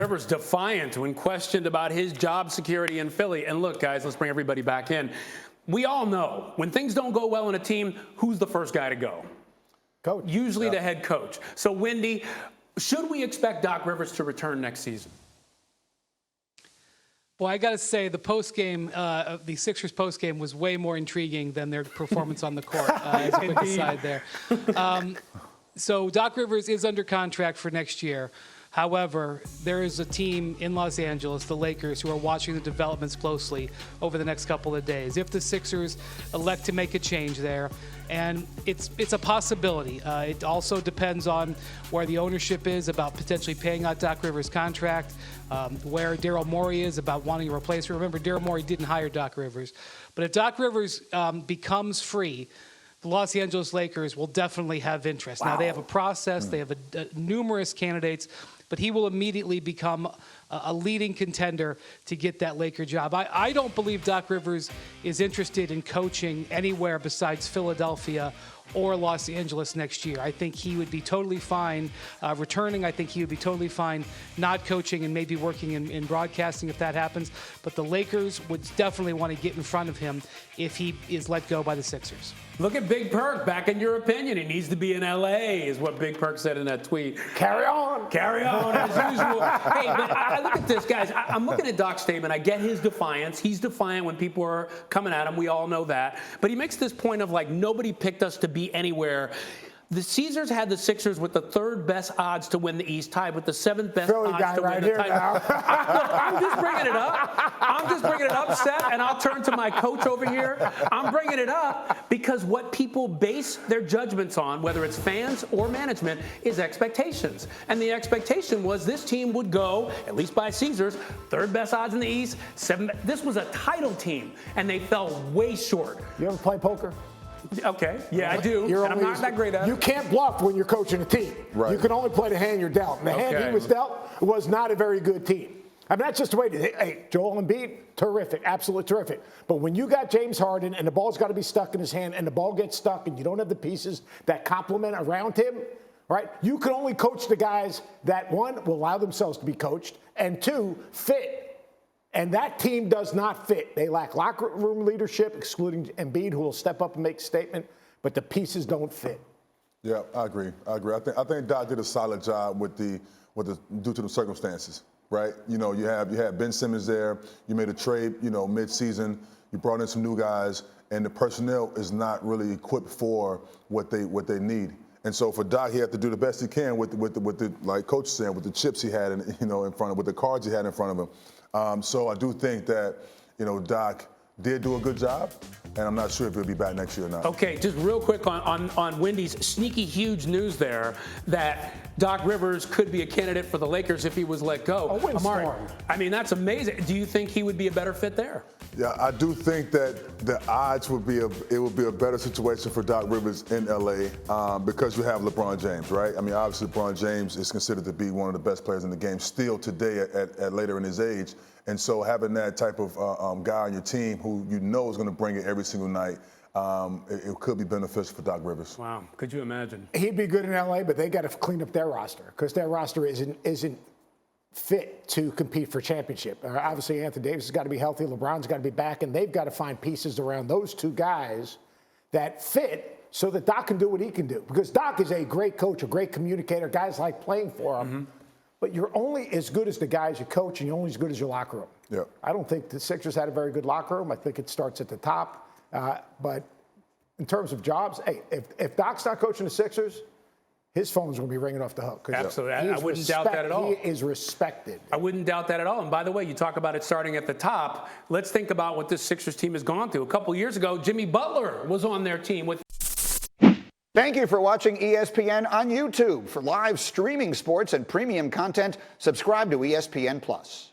Rivers defiant when questioned about his job security in Philly. And look, guys, let's bring everybody back in. We all know when things don't go well in a team, who's the first guy to go? Coach. Usually the head coach. So, Wendy, should we expect Doc Rivers to return next season? Well, I got to say, the the Sixers postgame was way more intriguing than their performance on the court. As a quick aside there. So Doc Rivers is under contract for next year. However, there is a team in Los Angeles, the Lakers, who are watching the developments closely over the next couple of days. If the Sixers elect to make a change there, and it's a possibility. It also depends on where the ownership is about potentially paying out Doc Rivers' contract, where Daryl Morey is about wanting a replacement. Remember, Daryl Morey didn't hire Doc Rivers. But if Doc Rivers becomes free, the Los Angeles Lakers will definitely have interest. Wow. Now, they have a process. They have numerous candidates, but he will immediately become a leading contender to get that Laker job. I don't believe Doc Rivers is interested in coaching anywhere besides Philadelphia or Los Angeles next year. I think he would be totally fine returning. I think he would be totally fine not coaching and maybe working in broadcasting if that happens. But the Lakers would definitely want to get in front of him if he is let go by the Sixers. Look at Big Perk. Back in your opinion, he needs to be in L.A., is what Big Perk said in that tweet. Carry on. Carry on, as usual. Hey, but I look at this, guys. I'm looking at Doc's statement. I get his defiance. He's defiant when people are coming at him. We all know that. But he makes this point of, like, nobody picked us to be anywhere. The Caesars had the Sixers with the third best odds to win the East, tied with the seventh best Philly odds guy to right win the here title. now. I'm just bringing it up. I'm just bringing it up, Seth, and I'll turn to my coach over here. I'm bringing it up because what people base their judgments on, whether it's fans or management, is expectations. And the expectation was this team would go, at least by Caesars, third best odds in the East, this was a title team, and they fell way short. You ever play poker? Okay, yeah, I do, and I'm not that great at it. You can't bluff when you're coaching a team. Right. You can only play the hand you're dealt. And the hand he was dealt was not a very good team. I mean, that's just the way it is. Hey, Joel Embiid, terrific, absolutely terrific. But when you got James Harden and the ball's got to be stuck in his hand and the ball gets stuck and you don't have the pieces that complement around him, right? You can only coach the guys that, one, will allow themselves to be coached, and two, fit. And that team does not fit. They lack locker room leadership, excluding Embiid, who will step up and make a statement, but the pieces don't fit. Yeah, I agree. I think Doc did a solid job due to the circumstances, right? You know, you had Ben Simmons there. You made a trade, mid-season. You brought in some new guys, and the personnel is not really equipped for what they need. And so for Doc, he had to do the best he can with the like Coach said, with the chips he had in front of, with the cards he had in front of him. So I do think that, Doc did do a good job, and I'm not sure if he'll be back next year or not. Okay, just real quick on Wendy's sneaky huge news there that Doc Rivers could be a candidate for the Lakers if he was let go. Amari, I mean, that's amazing. Do you think he would be a better fit there? Yeah, I do think that the odds would be a better situation for Doc Rivers in LA because you have LeBron James, right? I mean, obviously LeBron James is considered to be one of the best players in the game still today at later in his age. And so having that type of guy on your team who is going to bring it every single night, it could be beneficial for Doc Rivers. Wow, could you imagine? He'd be good in LA, but they got to clean up their roster because their roster isn't fit to compete for championship. Obviously, Anthony Davis has got to be healthy. LeBron's got to be back, and they've got to find pieces around those two guys that fit so that Doc can do what he can do. Because Doc is a great coach, a great communicator. Guys like playing for him. Mm-hmm. But you're only as good as the guys you coach, and you're only as good as your locker room. Yep. I don't think the Sixers had a very good locker room. I think it starts at the top. But in terms of jobs, hey, if Doc's not coaching the Sixers, his phone's going to be ringing off the hook. Absolutely. I wouldn't doubt that at all. He is respected. I wouldn't doubt that at all. And by the way, you talk about it starting at the top. Let's think about what this Sixers team has gone through. A couple years ago, Jimmy Butler was on their team with. Thank you for watching ESPN on YouTube. For live streaming sports and premium content, subscribe to ESPN+.